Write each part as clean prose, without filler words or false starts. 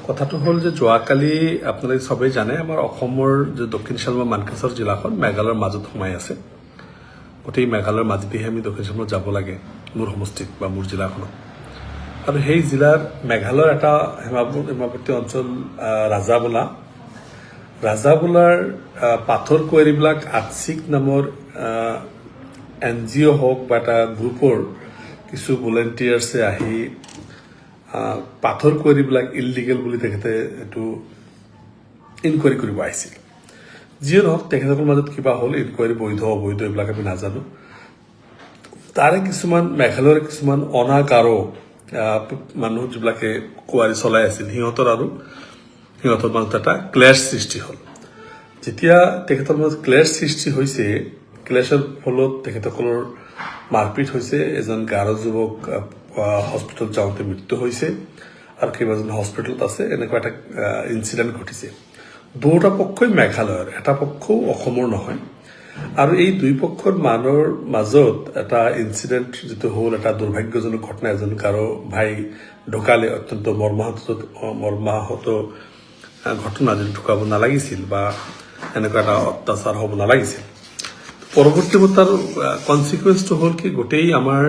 কথাটো হ'ল যে যোৱাকালি আপোনালোকে সবেই জানে আমাৰ অসমৰ যে দক্ষিণ চালমা মানকাছৰ জিলাখন মেঘালয়ৰ মাজত সোমাই আছে। গোটেই মেঘালয়ৰ মাজেদিহে আমি দক্ষিণ চালমাত যাব লাগে মোৰ সমষ্টিত বা মোৰ জিলাখনত। আৰু সেই জিলাৰ মেঘালয়ৰ এটা সীমাৱৰ্তী অঞ্চল ৰাজাবোলাৰ পাথৰ কুঁৱেৰীবিলাক আটছিক নামৰ NGO হওক বা এটা গ্ৰুপৰ কিছু ভলেণ্টিয়াৰ্ছে আহি পাথৰ কুঁৱেৰীবিলাক ইলিগেল বুলি তেখেতে এইটো ইনকুৱাৰী কৰিব আহিছিল। যিয়ে নহওক তেখেতসকলৰ মাজত কিবা হ'ল, ইনকুৱাৰী বৈধ অবৈধ এইবিলাক আমি নাজানো। তাৰে কিছুমান মেঘালয়ৰ কিছুমান অনাগাৰো মানুহ যিবিলাকে কুঁৱাৰী চলাই আছিল সিহঁতৰ মাজত এটা ক্লেশ সৃষ্টি হ'ল। যেতিয়া তেখেতৰ মাজত ক্লেশ সৃষ্টি হৈছে, ক্লেশৰ ফলত তেখেতসকলৰ মাৰপিট হৈছে, এজন গাৰো যুৱক হস্পিটেলত যাওঁতে মৃত্যু হৈছে আৰু কেইবাজন হস্পিটেলত আছে। এনেকুৱা এটা ইনচিডেণ্ট ঘটিছে। দুটা পক্ষই মেঘালয়ৰ, এটা পক্ষও অসমৰ নহয়। আৰু এই দুই পক্ষৰ মানুহৰ মাজত এটা ইনচিডেণ্ট যিটো হ'ল, এটা দুৰ্ভাগ্যজনক ঘটনা, এজন গাৰো ভাই ঢুকালে। অত্যন্ত মৰ্মাহত ঘটনা, যিটো ঢুকাব নালাগিছিল বা এনেকুৱা এটা অত্যাচাৰ হ'ব নালাগিছিল। পৰৱৰ্তী তাৰ কনচিকুৱেঞ্চটো হ'ল কি, গোটেই আমাৰ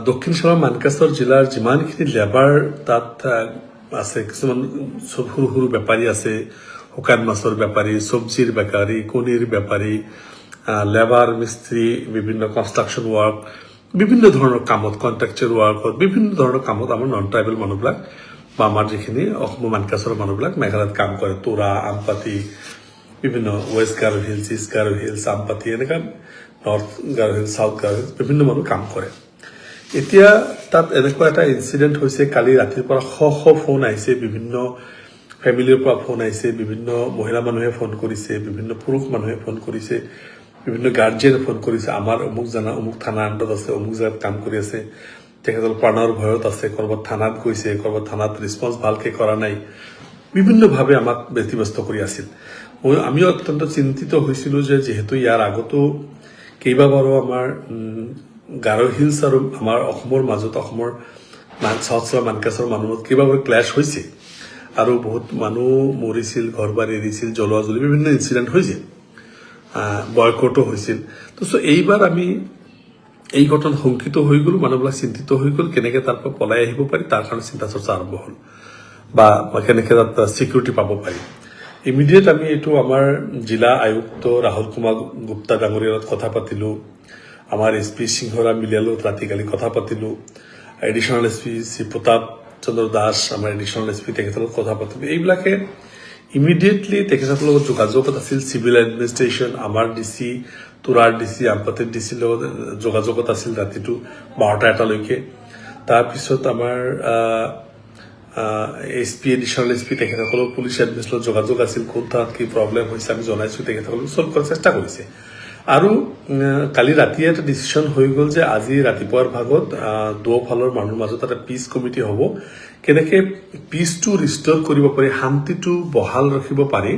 দক্ষিণ চালমা মানকাছৰ জিলাৰ যিমানখিনি লেবাৰ তাত আছে, কিছুমান সৰু সৰু বেপাৰী আছে, শুকান মাছৰ বেপাৰী, চব্জিৰ বেপাৰী, কণীৰ বেপাৰী, লেবাৰ মিস্ত্ৰী, বিভিন্ন কনষ্ট্ৰাকশ্যন ৱাৰ্ক, বিভিন্ন ধৰণৰ কামত, কণ্ট্ৰেকচুৱেল ৱাৰ্কত, বিভিন্ন ধৰণৰ কামত আমাৰ নন ট্ৰাইবেল মানুহবিলাক বা আমাৰ যিখিনি অসমৰ মানকাছৰ মানুহবিলাক মেঘালয়ত কাম কৰে। তোৰা, আমপাতি, বিভিন্ন West Garo Hills, East Garo Hills, Ampati, এনেকুৱা North Garo Hills, South Garo Hills, বিভিন্ন মানুহ কাম কৰে। এতিয়া তাত এনেকুৱা এটা ইনচিডেণ্ট হৈছে, কালি ৰাতিৰ পৰা শ ফোন আহিছে, বিভিন্ন ফেমিলিৰ পৰা ফোন আহিছে, বিভিন্ন মহিলা মানুহে ফোন কৰিছে, বিভিন্ন পুৰুষ মানুহে ফোন কৰিছে, বিভিন্ন গাৰ্জিয়ানে ফোন কৰিছে। আমাৰ অমুক থানা আণ্ডত আছে, অমুক জেগাত কাম কৰি আছে, তেখেতৰ প্ৰাণৰ ভয়ত আছে, ক'ৰবাত থানাত গৈছে, ক'ৰবাত থানাত ৰেছপন্স ভালকে কৰা নাই, বিভিন্নভাৱে আমাক ব্যতিব্যস্ত কৰি আছিল। আমিও অত্যন্ত চিন্তিত হৈছিলোঁ যে যিহেতু ইয়াৰ আগতো কেইবাবাৰো আমাৰ গাৰো হিলছ আৰু আমাৰ অসমৰ মাজত, অসমৰ চাউথ চালমা মানকাছৰ মানুহৰ কেইবাবাৰো ক্লেছ হৈছে আৰু বহুত মানুহ মৰিছিল, ঘৰ বাৰী এৰিছিল, জ্বলোৱা জ্বলি বিভিন্ন ইনচিডেণ্ট হৈছিল, বয়কটো হৈছিল। তো এইবাৰ আমি এই ঘটনাত শংকিত হৈ গ'লো, মানুহবিলাক চিন্তিত হৈ গ'ল, কেনেকৈ তাৰ পৰা পলাই আহিব পাৰি তাৰ কাৰণে চিন্তা চৰ্চা আৰম্ভ হ'ল, বা কেনেকৈ তাত চিকিউৰিটি পাব পাৰি। ইমিডিয়েট আমি এইটো আমাৰ জিলা আয়ুক্ত ৰাহুল কুমাৰ গুপ্তা ডাঙৰীয়াৰ লগত কথা পাতিলোঁ, আমাৰ SP সিংহৰা মিলিয়ালত ৰাতি কালি কথা পাতিলোঁ, এডিশ্যনেল SP শ্ৰী প্ৰতাপ চন্দ্ৰ দাস, আমাৰ এডিশ্যনেল SP, তেখেতৰ লগত কথা পাতিলোঁ। এইবিলাকে ইমিডিয়েটলি তেখেতসকলৰ লগত যোগাযোগত আছিল। চিভিল এডমিনিষ্ট্ৰেশ্যন, আমাৰ DC, তোৰাৰ DC, আমপাতিৰ DC লগত যোগাযোগত আছিল ৰাতিটো 12টা-1টালৈকে। তাৰপিছত আমাৰ SP, এডিশ্যনেল SP, তেখেতসকলৰ পুলিচ এডমিনিষ্ট্ৰেশ্যনত যোগাযোগ আছিল। কোন ঠাইত কি প্ৰব্লেম হৈছে আমি জনাইছোঁ, তেখেতসকলে চল্ভ কৰাৰ চেষ্টা কৰিছে। আৰু কালি ৰাতিয়ে এটা ডিচিশ্যন হৈ গ'ল যে আজি ৰাতিপুৱাৰ ভাগত দুয়োফালৰ মানুহৰ মাজত এটা পিচ কমিটি হ'ব, কেনেকৈ পিচটো ৰিষ্ট'ৰ কৰিব পাৰি, শান্তিটো বহাল ৰাখিব পাৰি,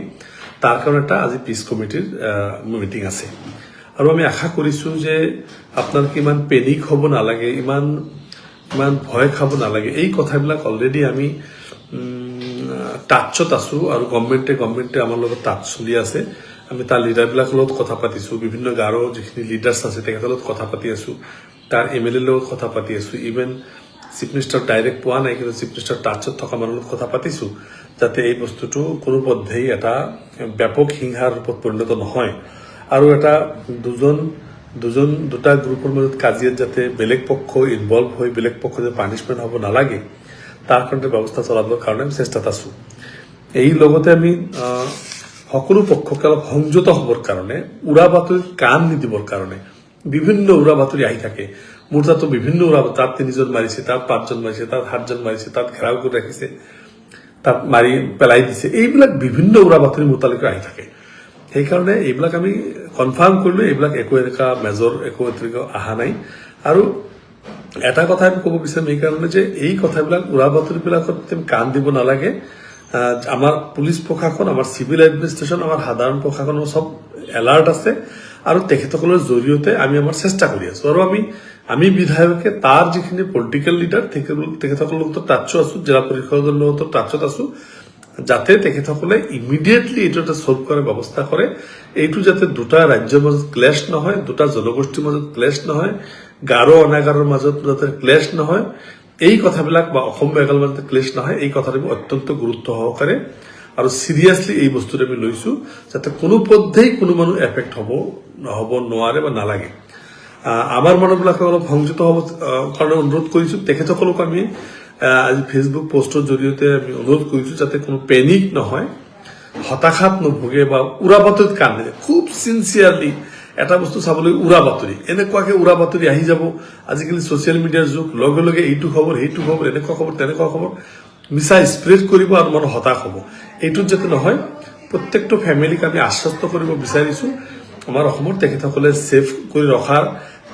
তাৰ কাৰণে এটা আজি পিচ কমিটিৰ মিটিং আছে। আৰু আমি আশা কৰিছোঁ যে আপোনালোকে ইমান পেনিক হ'ব নালাগে, ইমান ভয় খাব নালাগে। এই কথাবিলাক অলৰেডি আমি টাচত আছোঁ আৰু গভৰ্ণমেণ্টে আমাৰ লগত টাচ চলি আছে। আমি তাৰ লিডাৰবিলাকৰ লগত কথা পাতিছোঁ, বিভিন্ন গাৰো যিখিনি লিডাৰ্ছ আছে তেখেতৰ লগত কথা পাতি আছোঁ, তাৰ MLA লগত কথা পাতি আছোঁ। ইভেন চিফ মিনিষ্টাৰ ডাইৰেক্ট পোৱা নাই, কিন্তু চিফ মিনিষ্টাৰ টাচত থকা মানুহৰ লগত কথা পাতিছোঁ, যাতে এই বস্তুটো কোনো পধ্যেই এটা ব্যাপক হিংসাৰ ৰূপত পৰিণত নহয়। আৰু এটা দুটা গ্ৰুপৰ মাজত কাজিয়াত যাতে বেলেগ পক্ষ ইনভলভ হৈ বেলেগ পক্ষ যাতে পানিছমেণ্ট হ'ব নালাগে, তাৰ কাৰণে ব্যৱস্থা চলাবৰ কাৰণে আমি চেষ্টাত আছোঁ। এই লগতে আমি সকলো পক্ষকে অলপ সংযত হ'বৰ কাৰণে, উৰা বাতৰিত কাণ নিদিবৰ কাৰণে, বিভিন্ন উৰা বাতৰি আহি থাকে। মোৰ তাতো বিভিন্ন উৰা বাতৰি, তাত 3জন মাৰিছে, তাত 5জন মাৰিছে, তাত 7জন মাৰিছে, তাত ঘেৰাও কৰি ৰাখিছে, তাত মাৰি পেলাই দিছে, এইবিলাক বিভিন্ন উৰা বাতৰি মোৰ তালৈকে আহি থাকে। সেইকাৰণে এইবিলাক আমি কনফাৰ্ম কৰিলোঁ, এইবিলাক একো এনেকুৱা মেজৰ একো এতিয়ালৈকে অহা নাই। আৰু এটা কথা আমি ক'ব বিচাৰিম এইকাৰণে যে এই কথাবিলাক উৰা বাতৰিবিলাকত কাণ দিব নালাগে। আমাৰ পুলিচ প্ৰশাসন, আমাৰ চিভিল এডমিনিষ্ট্ৰেশ্যন, আমাৰ সাধাৰণ প্ৰশাসনৰ চব এলাৰ্ট আছে আৰু তেখেতসকলৰ জৰিয়তে আমি আমাৰ চেষ্টা কৰি আছোঁ। আৰু আমি বিধায়কে তাৰ যিখিনি পলিটিকেল লিডাৰ তেখেতসকলৰ লগত টাচত আছো, জিলা পৰিষদৰ লগত টাচত আছো, যাতে তেখেতসকলে ইমিডিয়েটলি এইটো এটা সলভ কৰাৰ ব্যৱস্থা কৰে। এইটো যাতে দুটা ৰাজ্যৰ মাজত ক্লেশ নহয়, দুটা জনগোষ্ঠীৰ মাজত ক্লেশ নহয়, গাৰো অনাগাৰৰ মাজত যাতে ক্লেশ নহয়, এই কথাবিলাক বা অসম মেঘালয়ৰ মাজত ক্লেশ নহয়, এই কথাটো আমি অত্যন্ত গুৰুত্ব সহকাৰে আৰু সিৰিয়াছলি এই বস্তুটো আমি লৈছো, যাতে কোনো পদ্ধেই কোনো মানুহ এফেক্ট হ'ব নোৱাৰে বা নালাগে। আমাৰ মানুহবিলাকে অলপ সংযত হ'ব কাৰণে অনুৰোধ কৰিছো। তেখেতসকলক আমি আজি ফেচবুক পোষ্টৰ জৰিয়তে আমি অনুৰোধ কৰিছো যাতে কোনো পেনিক নহয়, হতাশাত নুভোগে বা উৰা বাতৰিত কাম নিদিয়ে। খুব চিনচিয়াৰলি এটা বস্তু চাবলৈ উৰা বাতৰি, এনেকুৱাকে উৰা বাতৰি আহি যাব। আজিকালি ছচিয়েল মিডিয়াৰ যুগ, লগে লগে এইটো খবৰ সেইটো খবৰ, এনেকুৱা খবৰ তেনেকুৱা খবৰ মিছা স্প্ৰেড কৰিব আৰু মানুহ হতাশ হ'ব। এইটোত যাতে নহয়, প্ৰত্যেকটো ফেমিলিক আমি আশ্বস্ত কৰিব বিচাৰিছো আমাৰ অসমৰ তেখেতসকলে ছেফ কৰি ৰখাৰ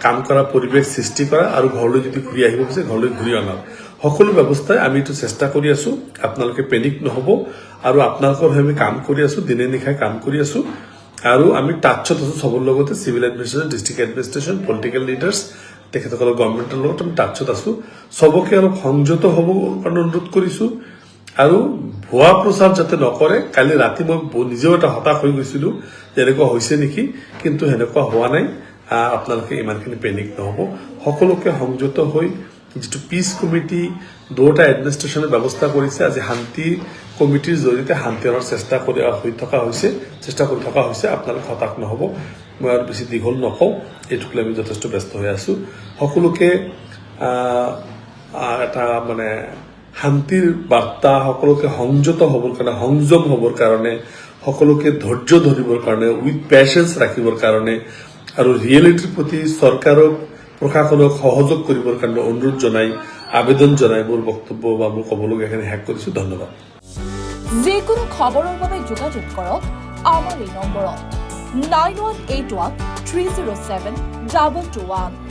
কাম কৰা, পৰিৱেশ সৃষ্টি কৰা আৰু ঘৰলৈ যদি ঘূৰি আহিব বিচাৰে ঘৰলৈ ঘূৰি অনাৰ সকলো ব্যৱস্থাই আমি এইটো চেষ্টা কৰি আছো। আপোনালোকে পেনিক নহব আৰু আপোনালোকৰ হৈ আমি কাম কৰি আছো, দিনে নিশাই কাম কৰি আছো আৰু আমি টাচত আছো চবৰ লগতে, civil administration, district administration, political leaders, তেখেতসকলৰ গভৰ্ণমেণ্টৰ লগত আমি টাচত আছো। চবকে অলপ সংযত হ'ব কাৰণে অনুৰোধ কৰিছো আৰু ভুৱা প্ৰচাৰ যাতে নকৰে। কালি ৰাতি মই নিজেও এটা হতাশ হৈ গৈছিলো যে এনেকুৱা হৈছে নেকি, কিন্তু সেনেকুৱা হোৱা নাই। আপোনালোকে ইমানখিনি পেনিক নহব, সকলোকে সংযত হৈ যিটো পিচ কমিটি দুটা এডমিনিষ্ট্ৰেশ্যনে ব্যৱস্থা কৰিছে, আজি শান্তি কমিটিৰ জৰিয়তে শান্তি অনাৰ চেষ্টা কৰি থকা হৈছে। আপোনালোক হতাশ নহব। মই আৰু বেছি দীঘল নকওঁ, এইটোক লৈ আমি যথেষ্ট ব্যস্ত হৈ আছো। সকলোকে এটা মানে শান্তিৰ বাৰ্তা, সকলোকে সংযত হ'বৰ কাৰণে, সংযম হ'বৰ কাৰণে, সকলোকে ধৈৰ্য ধৰিবৰ কাৰণে, উইথ পেচেন্স ৰাখিবৰ কাৰণে আৰু ৰিয়েলিটিৰ প্ৰতি চৰকাৰক, প্ৰশাসনক সহযোগ কৰিবৰ কাৰণে অনুৰোধ জনাই, আবেদন জনাই মোৰ বক্তব্য বা মোৰ ক'বলগীয়াখিনি শেষ কৰিছো। ধন্যবাদ। যিকোনো খবৰৰ বাবে যোগাযোগ কৰক আমাৰ এই নম্বৰত 9181 307 2221।